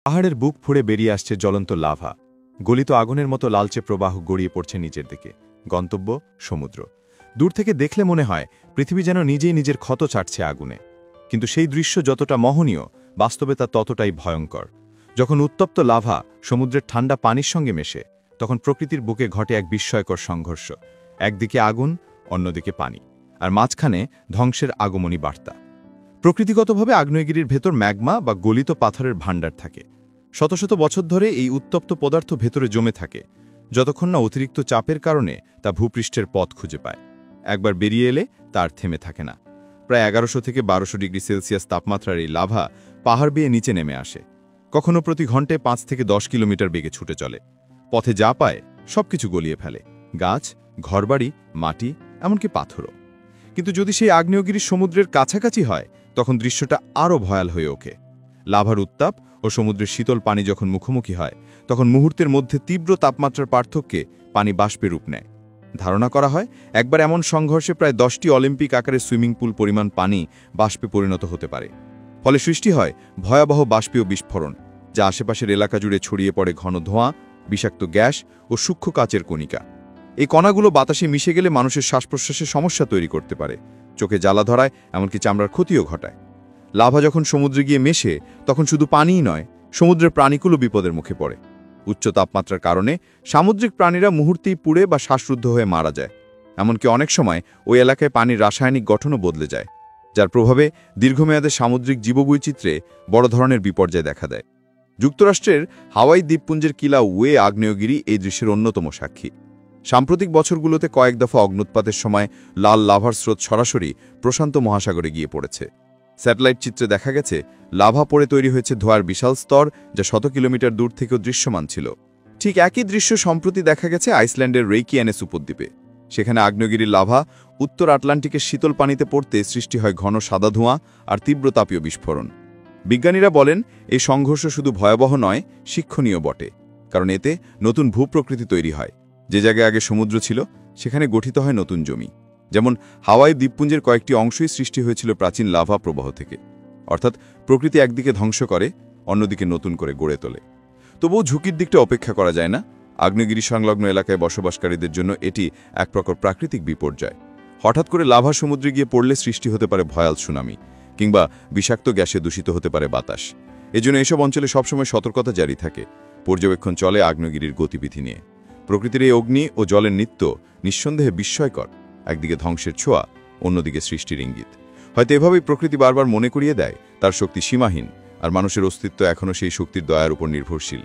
পাহাড়ের বুক ফুঁড়ে বেরিয়ে আসছে জ্বলন্ত লাভা, গলিত আগুনের মতো লালচে প্রবাহ গড়িয়ে পড়ছে নিচের দিকে। গন্তব্য সমুদ্র। দূর থেকে দেখলে মনে হয় পৃথিবী যেন নিজেই নিজের ক্ষত ছাড়ছে আগুনে। কিন্তু সেই দৃশ্য যতটা মোহনীয়, বাস্তবে তা ততটাই ভয়ঙ্কর। যখন উত্তপ্ত লাভা সমুদ্রের ঠান্ডা পানির সঙ্গে মেশে, তখন প্রকৃতির বুকে ঘটে এক বিস্ময়কর সংঘর্ষ। একদিকে আগুন, অন্যদিকে পানি, আর মাঝখানে ধ্বংসের আগমনী বার্তা। প্রকৃতিগতভাবে আগ্নেয়গিরির ভেতর ম্যাগমা বা গলিত পাথরের ভাণ্ডার থাকে। শত শত বছর ধরে এই উত্তপ্ত পদার্থ ভেতরে জমে থাকে, যতক্ষণ না অতিরিক্ত চাপের কারণে তা ভূপৃষ্ঠের পথ খুঁজে পায়। একবার বেরিয়ে এলে তার থেমে থাকে না। প্রায় 1100 থেকে 1200 ডিগ্রি সেলসিয়াস তাপমাত্রার এই লাভা পাহাড় বেয়ে নিচে নেমে আসে। কখনো প্রতি ঘন্টায় 5 থেকে 10 কিলোমিটার বেগে ছুটে চলে। পথে যা পায় সবকিছু গলিয়ে ফেলে, গাছ, ঘরবাড়ি, মাটি, এমনকি পাথরও। কিন্তু যদি সেই আগ্নেয়গিরি সমুদ্রের কাছাকাছি হয়, তখন দৃশ্যটা আরও ভয়াল হয়ে ওঠে। লাভার উত্তাপ ও সমুদ্রের শীতল পানি যখন মুখোমুখি হয়, তখন মুহূর্তের মধ্যে তীব্র তাপমাত্রার পার্থক্যে পানি বাষ্পে রূপ নেয়। ধারণা করা হয় একবার এমন সংঘর্ষে প্রায় 10টি অলিম্পিক আকারের সুইমিং পুল পরিমাণ পানি বাষ্পে পরিণত হতে পারে। ফলে সৃষ্টি হয় ভয়াবহ বাষ্পীয় বিস্ফোরণ, যা আশেপাশের এলাকা জুড়ে ছড়িয়ে পড়ে ঘন ধোঁয়া, বিষাক্ত গ্যাস ও সূক্ষ্ম কাচের কণিকা। এই কণাগুলো বাতাসে মিশে গেলে মানুষের শ্বাস-প্রশ্বাসে সমস্যা তৈরি করতে পারে, চোখে জ্বালা ধরায়, এমনকি চামড়ার ক্ষতিও ঘটায়। লাভা যখন সমুদ্রে গিয়ে মেশে, তখন শুধু পানিই নয়, সমুদ্রের প্রাণীগুলো বিপদের মুখে পড়ে। উচ্চ তাপমাত্রার কারণে সামুদ্রিক প্রাণীরা মুহূর্তেই পুড়ে বা শ্বাসরুদ্ধ হয়ে মারা যায়। এমনকি অনেক সময় ওই এলাকায় পানির রাসায়নিক গঠনও বদলে যায়, যার প্রভাবে দীর্ঘমেয়াদে সামুদ্রিক জীববৈচিত্র্যে বড় ধরনের বিপর্যয় দেখা দেয়। যুক্তরাষ্ট্রের হাওয়াই দ্বীপপুঞ্জের কিলাউয়ে আগ্নেয়গিরি এই দৃশ্যের অন্যতম সাক্ষী। সাম্প্রতিক বছরগুলোতে কয়েক দফা অগ্নুৎপাতের সময় লাল লাভার স্রোত সরাসরি প্রশান্ত মহাসাগরে গিয়ে পড়েছে। স্যাটেলাইট চিত্রে দেখা গেছে লাভা পড়ে তৈরি হয়েছে ধোঁয়ার বিশাল স্তর, যা শত কিলোমিটার দূর থেকেও দৃশ্যমান ছিল। ঠিক একই দৃশ্য সম্প্রতি দেখা গেছে আইসল্যান্ডের রেইকিয়ানেস উপদ্বীপে। সেখানে আগ্নেয়গিরির লাভা উত্তর আটলান্টিকের শীতল পানিতে পড়তে সৃষ্টি হয় ঘন সাদা ধোঁয়া আর তীব্র তাপীয় বিস্ফোরণ। বিজ্ঞানীরা বলেন এই সংঘর্ষ শুধু ভয়াবহ নয়, শিক্ষণীয় বটে। কারণ এতে নতুন ভূপ্রকৃতি তৈরি হয়। যে জায়গায় আগে সমুদ্র ছিল, সেখানে গঠিত হয় নতুন জমি। যেমন হাওয়াই দ্বীপপুঞ্জের কয়েকটি অংশই সৃষ্টি হয়েছিল প্রাচীন লাভা প্রবাহ থেকে। অর্থাৎ প্রকৃতি একদিকে ধ্বংস করে, অন্যদিকে নতুন করে গড়ে তোলে। তবুও ঝুঁকির দিকটা অপেক্ষা করা যায় না। আগ্নেয়গিরি সংলগ্ন এলাকায় বসবাসকারীদের জন্য এটি এক প্রকার প্রাকৃতিক বিপর্যয়। হঠাৎ করে লাভা সমুদ্রে গিয়ে পড়লে সৃষ্টি হতে পারে ভয়াল সুনামি, কিংবা বিষাক্ত গ্যাসে দূষিত হতে পারে বাতাস। এজন্য এসব অঞ্চলে সবসময় সতর্কতা জারি থাকে। পর্যবেক্ষণ চলে আগ্নেয়গিরির গতিবিধি নিয়ে। প্রকৃতির এই অগ্নি ও জলের নৃত্য নিঃসন্দেহে বিস্ময়কর। একদিকে ধ্বংসের ছোঁয়া, অন্যদিকে সৃষ্টির ইঙ্গিত। হয়তো এভাবেই প্রকৃতি বারবার মনে করিয়ে দেয় তার শক্তি সীমাহীন, আর মানুষের অস্তিত্ব এখনও সেই শক্তির দয়ার উপর নির্ভরশীল।